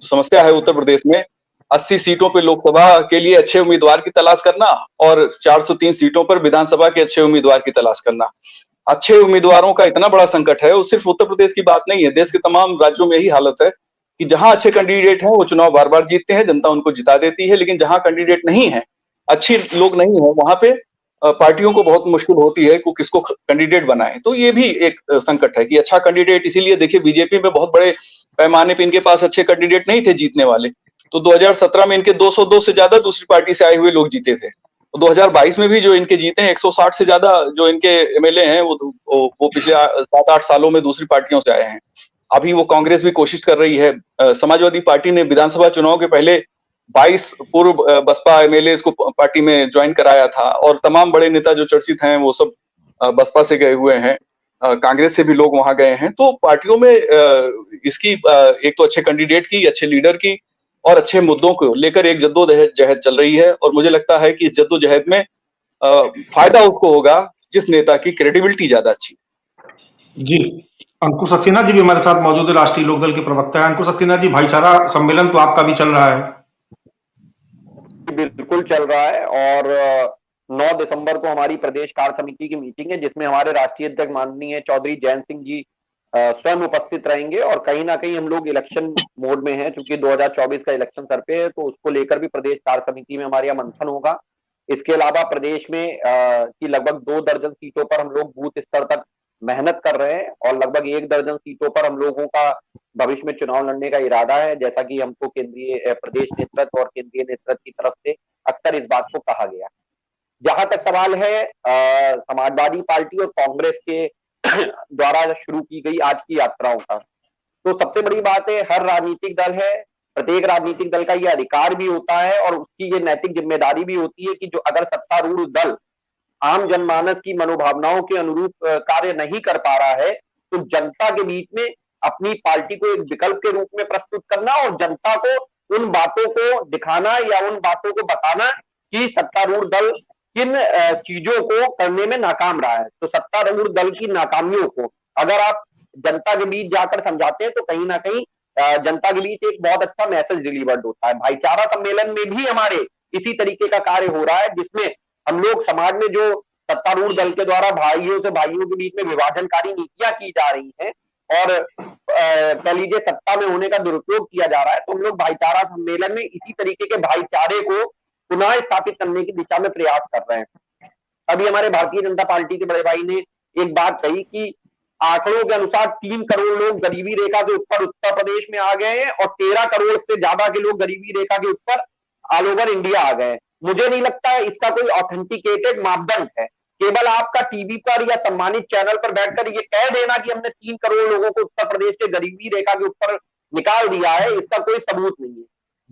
समस्या है उत्तर प्रदेश में, 80 सीटों पे लोकसभा के लिए अच्छे उम्मीदवार की तलाश करना और 403 सीटों पर विधानसभा के अच्छे उम्मीदवार की तलाश करना। अच्छे उम्मीदवारों का इतना बड़ा संकट है, वो सिर्फ उत्तर प्रदेश की बात नहीं है, देश के तमाम राज्यों में यही हालत है कि जहां अच्छे कैंडिडेट हैं वो चुनाव बार बार जीतते हैं, जनता उनको जिता देती है, लेकिन जहां कैंडिडेट नहीं है, अच्छे लोग नहीं है, वहां पे पार्टियों को बहुत मुश्किल होती है कि किसको कैंडिडेट बनाए। तो ये भी एक संकट है कि अच्छा कैंडिडेट, इसीलिए देखिए बीजेपी में बहुत बड़े पैमाने पे इनके पास अच्छे कैंडिडेट नहीं थे जीतने वाले। तो 2017 में इनके 202 से ज्यादा दूसरी पार्टी से आए हुए लोग जीते थे। 2022 में भी जो इनके जीते हैं 160 से ज्यादा जो इनके एमएलए हैं वो पिछले 7-8 सालों में दूसरी पार्टियों से आए हैं। अभी वो कांग्रेस भी कोशिश कर रही है। समाजवादी पार्टी ने विधानसभा चुनाव के पहले 22 पूर्व बसपा एमएलए को पार्टी में ज्वाइन कराया था और तमाम बड़े नेता जो चर्चित हैं वो सब बसपा से गए हुए हैं, कांग्रेस से भी लोग वहां गए हैं। तो पार्टियों में इसकी एक तो अच्छे कैंडिडेट की, अच्छे लीडर की और अच्छे मुद्दों को लेकर एक जद्दोजहद चल रही है और मुझे लगता है कि इस जद्दोजहद में फायदा उसको होगा जिस नेता की क्रेडिबिलिटी ज्यादा अच्छी। जी, अंकुर सक्सेना जी भी हमारे साथ मौजूद है, राष्ट्रीय लोकदल के प्रवक्ता है। अंकुर सक्सेना जी, भाईचारा सम्मेलन तो आपका भी चल रहा है। बिल्कुल चल रहा है और 9 दिसंबर को हमारी प्रदेश कार्य समिति की मीटिंग है जिसमें हमारे राष्ट्रीय अध्यक्ष माननीय चौधरी जयंत सिंह जी स्वयं उपस्थित रहेंगे और कहीं ना कहीं हम लोग इलेक्शन मोड में हैं, चूंकि 2024 का इलेक्शन सर पे है, तो उसको लेकर भी प्रदेश कार्य समिति में हमारे यहाँ मंथन होगा। इसके अलावा प्रदेश में की लगभग 2 दर्जन सीटों पर हम लोग बूथ स्तर तक मेहनत कर रहे हैं और लगभग 1 दर्जन सीटों पर हम लोगों का भविष्य में चुनाव लड़ने का इरादा है, जैसा कि हमको केंद्रीय प्रदेश नेतृत्व और केंद्रीय नेतृत्व की तरफ से अक्सर इस बात को कहा गया। जहां तक सवाल है समाजवादी पार्टी और कांग्रेस के द्वारा शुरू की गई आज की यात्राओं का, तो सबसे बड़ी बात है हर राजनीतिक दल है, प्रत्येक राजनीतिक दल का यह अधिकार भी होता है और उसकी ये नैतिक जिम्मेदारी भी होती है कि जो अगर सत्तारूढ़ दल आम जनमानस की मनोभावनाओं के अनुरूप कार्य नहीं कर पा रहा है तो जनता के बीच में अपनी पार्टी को एक विकल्प के रूप में प्रस्तुत करना और जनता को उन बातों को दिखाना या उन बातों को बताना कि सत्तारूढ़ दल किन चीजों को करने में नाकाम रहा है। तो सत्तारूढ़ दल की नाकामियों को अगर आप जनता के बीच जाकर समझाते हैं तो कहीं ना कहीं जनता के बीच एक बहुत अच्छा मैसेज डिलीवर्ड होता है। भाईचारा सम्मेलन में भी हमारे इसी तरीके का कार्य हो रहा है जिसमें हम लोग समाज में जो सत्तारूढ़ दल के द्वारा भाइयों से भाइयों के बीच में विभाजनकारी नीतियां की जा रही हैं और कह लीजिए सत्ता में होने का दुरुपयोग किया जा रहा है, तो हम लोग भाईचारा सम्मेलन में इसी तरीके के भाईचारे को पुनः स्थापित करने की दिशा में प्रयास कर रहे हैं। अभी हमारे भारतीय जनता पार्टी के बड़े भाई ने एक बात कही कि आंकड़ों के अनुसार 3 करोड़ लोग गरीबी रेखा के ऊपर उत्तर प्रदेश में आ गए हैं और 13 करोड़ से ज्यादा के लोग गरीबी रेखा के ऊपर ऑल ओवर इंडिया आ गए हैं। मुझे नहीं लगता है इसका कोई ऑथेंटिकेटेड मापदंड है। केवल आपका टीवी पर या सम्मानित चैनल पर बैठकर ये कह देना कि हमने 3 करोड़ लोगों को उत्तर प्रदेश के गरीबी रेखा के ऊपर निकाल दिया है, इसका कोई सबूत नहीं है।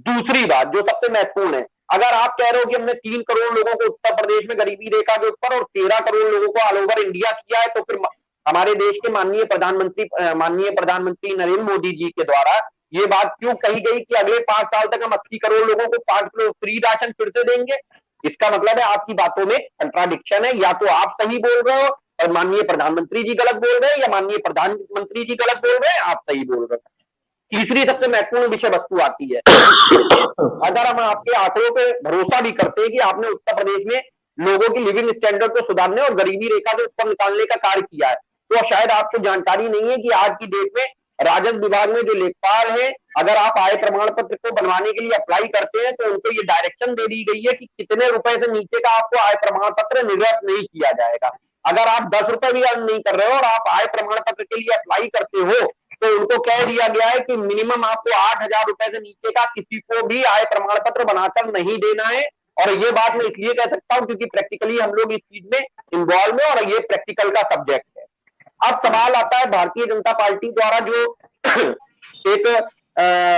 दूसरी बात जो सबसे महत्वपूर्ण है, अगर आप कह रहे हो कि हमने 3 करोड़ लोगों को उत्तर प्रदेश में गरीबी रेखा के ऊपर और 13 करोड़ लोगों को ऑल ओवर इंडिया किया है, तो फिर हमारे देश के माननीय प्रधानमंत्री नरेंद्र मोदी जी के द्वारा ये बात क्यों कही गई कि अगले 5 साल तक हम 80 करोड़ लोगों को 5 किलो फ्री राशन फिर से देंगे? इसका मतलब है आपकी बातों में कंट्राडिक्शन है, या तो आप सही बोल रहे हो और माननीय प्रधानमंत्री जी गलत बोल रहे हैं, या माननीय प्रधानमंत्री जी गलत बोल रहे हैं, आप सही बोल रहे हैं। तीसरी सबसे महत्वपूर्ण विषय वस्तु आती है, अगर हम आपके आंकड़ों पे भरोसा भी करते हैं कि आपने उत्तर प्रदेश में लोगों की लिविंग स्टैंडर्ड को सुधारने और गरीबी रेखा से ऊपर निकालने का कार्य किया है, तो शायद आपको जानकारी नहीं है कि आज की डेट में राजस्व विभाग में जो लेखपाल है, अगर आप आय प्रमाण पत्र को बनवाने के लिए अप्लाई करते हैं तो उनको ये डायरेक्शन दे दी गई है कि कितने रुपए से नीचे का आपको आय प्रमाण पत्र निर्गत नहीं किया जाएगा। अगर आप 10 रुपए भी अर्न नहीं कर रहे हो और आप आय प्रमाण पत्र के लिए अप्लाई करते हो तो उनको कह दिया गया है कि मिनिमम आपको 8,000 रुपए से नीचे का किसी को भी आय प्रमाण पत्र बनाकर नहीं देना है। और ये बात मैं इसलिए कह सकता हूं क्योंकि प्रैक्टिकली हम लोग इस चीज में इन्वॉल्व है और ये प्रैक्टिकल का सब्जेक्ट है। अब सवाल आता है भारतीय जनता पार्टी द्वारा जो एक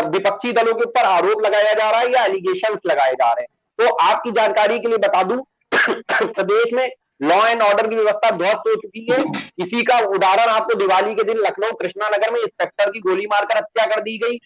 विपक्षी दलों के ऊपर आरोप लगाया जा रहा है या एलिगेशंस लगाए जा रहे हैं, तो आपकी जानकारी के लिए बता दूं प्रदेश में लॉ एंड ऑर्डर की व्यवस्था ध्वस्त हो चुकी है। इसी का उदाहरण आपको दिवाली के दिन लखनऊ कृष्णानगर में इंस्पेक्टर की गोली मारकर हत्या कर दी गई।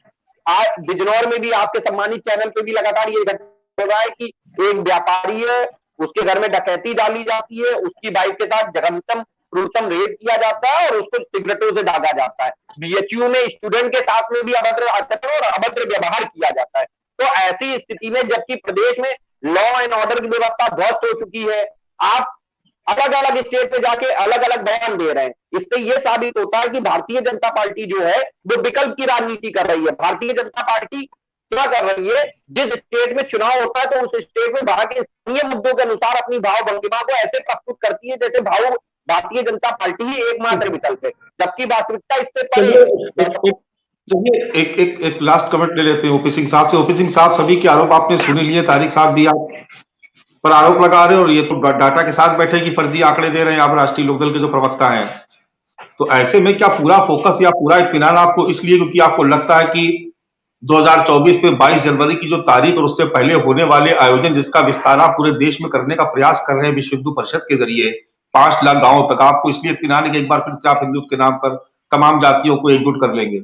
आज बिजनौर में भी आपके सम्मानित चैनल पे भी लगातार ये घटना हो रहा है कि एक व्यापारी है, उसके घर में डकैती डाली जाती है, उसकी बाइक के साथ जघन्यतम क्रूरतम रेप किया जाता है और उसको सिगरेटों से दागा जाता है। बीएचयू में स्टूडेंट के साथ में भी अभद्र आचरण और अभद्र व्यवहार किया जाता है। तो ऐसी स्थिति में जबकि प्रदेश में लॉ एंड ऑर्डर की व्यवस्था ध्वस्त हो चुकी है, आप अलग अलग स्टेट पे जाके अलग अलग बयान दे रहे हैं। इससे यह साबित होता है कि भारतीय जनता पार्टी जो है वो विकल्प की राजनीति कर रही है। भारतीय जनता पार्टी क्या कर रही है, जिस स्टेट में चुनाव होता है तो उस स्टेट में वहां के स्थानीय मुद्दों के अनुसार अपनी भाव भंगिमा को ऐसे प्रस्तुत करती है जैसे भारतीय जनता पार्टी ही एकमात्र विकल्प है, जबकि वास्तविकता इससे परे। एक लास्ट कमेंट ले लेते हैं ओपी सिंह साहब से। ओपी सिंह साहब, सभी के आरोप आपने सुने लिए, तारिक साहब भी आप पर आरोप लगा रहे हैं और ये तो डाटा के साथ बैठे कि फर्जी आंकड़े दे रहे हैं आप, राष्ट्रीय लोकदल के जो प्रवक्ता हैं। तो ऐसे में क्या पूरा फोकस या पूरा इत्मीनान आपको इसलिए क्योंकि आपको लगता है कि 2024 में 22 जनवरी की जो तारीख और उससे पहले होने वाले आयोजन जिसका विस्तार आप पूरे देश में करने का प्रयास कर रहे हैं विश्व हिंदू परिषद के जरिए 5 लाख गांवों तक, आपको इसलिए इत्मीनान है कि एक बार फिर से आप हिंदुत्व के नाम पर तमाम जातियों को एकजुट कर लेंगे?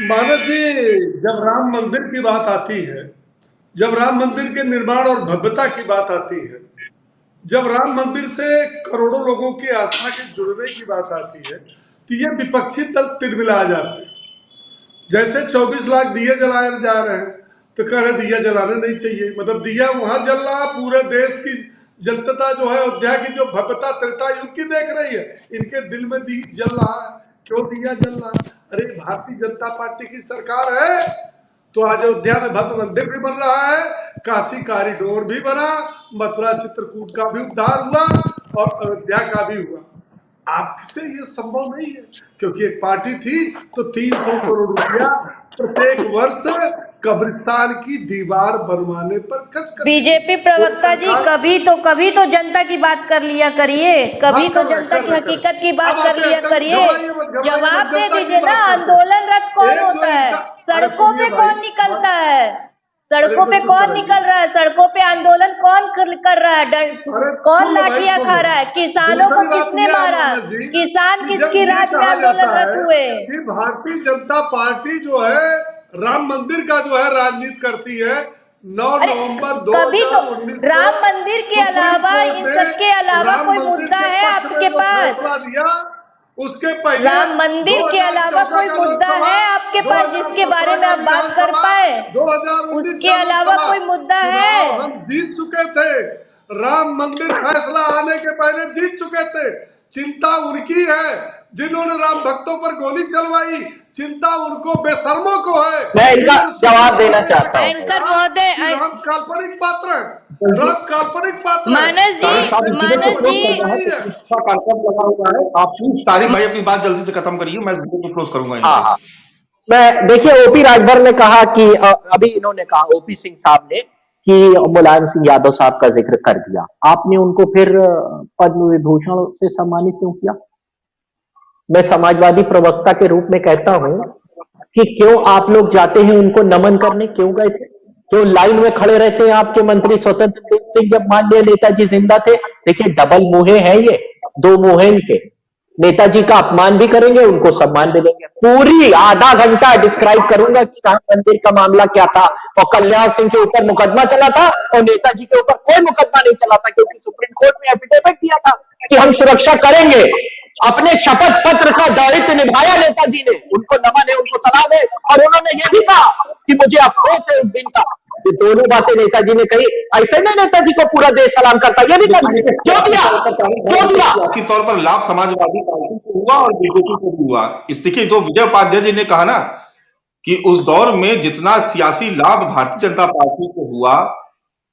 मानस जी, जब राम मंदिर की बात आती है, जब राम मंदिर के निर्माण और भव्यता की बात आती है, जब राम मंदिर से करोड़ों लोगों की आस्था के जुड़ने की बात आती है, तो ये विपक्षी दल तिलमिला जाते हैं। जैसे 24 लाख दिए जलाए जा रहे हैं तो कह रहे दिया जलाने नहीं चाहिए, मतलब दिया वहां जल रहा, पूरे देश की जनता जो है अयोध्या की जो भव्यता त्रेता युग की देख रही है, इनके दिल में जल रहा है। क्यों दिया जल रहा? अरे भारतीय जनता पार्टी की सरकार है तो आज अयोध्या में भव्य मंदिर भी बन रहा है, काशी कॉरिडोर भी बना, मथुरा चित्रकूट का भी उद्धार हुआ और अयोध्या का भी हुआ। आपसे ये संभव नहीं है क्योंकि एक पार्टी थी तो 300 करोड़ रुपया प्रत्येक वर्ष कब्रिस्तान की दीवार बनवाने पर खर्च कर। बीजेपी प्रवक्ता जी कभी तो जनता की बात कर लिया करिए, कभी तो जनता की हकीकत की बात कर लिया करिए। जवाब दे दीजिए ना, आंदोलनरत कौन होता है? सड़कों पे कौन निकलता है? सड़कों पे कौन निकल रहा है? सड़कों पे आंदोलन कौन कर रहा है? कौन लाठियां खा रहा है? किसानों को किसने मारा? किसान किसकी राज में आंदोलनरत हुए? भारतीय जनता पार्टी जो है राम मंदिर का जो है राजनीति करती है। 9 नवंबर 2019 तो राम मंदिर के अलावा इन सब के अलावा कोई मुद्दा है आपके पास? उसके पहले राम मंदिर के अलावा कोई मुद्दा है आपके पास जिसके बारे में आप बात कर पाए? 2019 उसके अलावा कोई मुद्दा है? हम जीत चुके थे, राम मंदिर फैसला आने के पहले जीत चुके थे। चिंता उनकी है जिन्होंने राम भक्तों पर गोली चलवाई, चिंता उनको बेशर्मों को है। मैं इनका जवाब देना चाहता हूँ। एंकर महोदय, राम काल्पनिक पात्र है, राम काल्पनिक पात्र है। मानस जी तारिक भाई अपनी बात जल्दी से खत्म करिए, मैं क्लोज करूंगा। हाँ, मैं देखिए ओपी राजभर ने कहा कि अभी इन्होंने कहा ओपी सिंह साहब ने कि मुलायम सिंह यादव साहब का जिक्र कर दिया, आपने उनको फिर पद्म विभूषण से सम्मानित क्यों किया? मैं समाजवादी प्रवक्ता के रूप में कहता हूं कि क्यों आप लोग जाते हैं उनको नमन करने? क्यों गए थे? क्यों लाइन में खड़े रहते हैं आपके मंत्री स्वतंत्र देव सिंह जब माननीय नेताजी जिंदा थे? देखिए डबल मुंहे हैं ये, 2 मुंहे इनके। नेताजी का अपमान भी करेंगे, उनको सम्मान भी देंगे। पूरी आधा घंटा डिस्क्राइब करूंगा कि राम मंदिर का मामला क्या था और कल्याण सिंह के ऊपर मुकदमा चला था और नेताजी के ऊपर कोई मुकदमा नहीं चला था क्योंकि सुप्रीम कोर्ट में एफिडेविट दिया था कि हम सुरक्षा करेंगे। अपने शपथ पत्र का दायित्व निभाया नेताजी ने, उनको नमन है, उनको सलाम है। और उन्होंने यह भी कहा कि मुझे अफसोस है उस दिन का ये दोनों बातें नेताजी ने कही। ऐसे नहीं नेताजी को पूरा देश सलाम करता, ये भी क्यों दिया? सियासी तौर पर लाभ समाजवादी पार्टी को हुआ और बीजेपी को भी हुआ। इस देखिए जो विजय उपाध्याय जी ने कहा ना कि उस दौर में जितना सियासी लाभ भारतीय जनता पार्टी को हुआ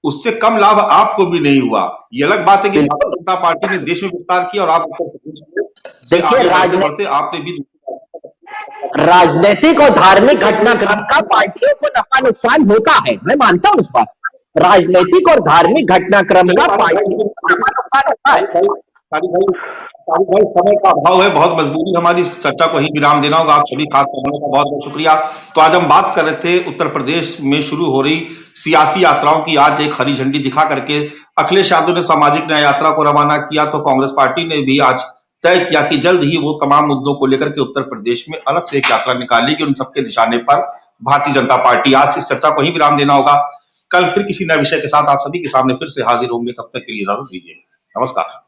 उससे कम लाभ आपको भी नहीं हुआ। ये अलग बात है कि भारतीय जनता पार्टी ने देश में विस्तार किया और आप उत्तर प्रदेश में देखिए आपने भी राजनीतिक और धार्मिक घटनाक्रम का पार्टियों को नफा नुकसान होता है, मैं मानता हूं इस बात। राजनीतिक और धार्मिक घटनाक्रम का पार्टियों को नफा नुकसान होता है। भाई समय का अभाव है, बहुत मजबूरी हमारी इस चर्चा को ही विराम देना होगा। आप सभी खास करने का बहुत बहुत शुक्रिया। तो आज हम बात कर रहे थे उत्तर प्रदेश में शुरू हो रही सियासी यात्राओं की। आज एक हरी झंडी दिखा करके अखिलेश यादव ने सामाजिक न्याय यात्रा को रवाना किया, तो कांग्रेस पार्टी ने भी आज तय किया कि जल्द ही वो तमाम मुद्दों को लेकर के उत्तर प्रदेश में अलग से एक यात्रा निकालेगी। उन सबके निशाने पर भारतीय जनता पार्टी। आज इस चर्चा को ही विराम देना होगा। कल फिर किसी नए विषय के साथ आप सभी के सामने फिर से हाजिर होंगे। तब तक के लिए इजाजत दीजिए। नमस्कार।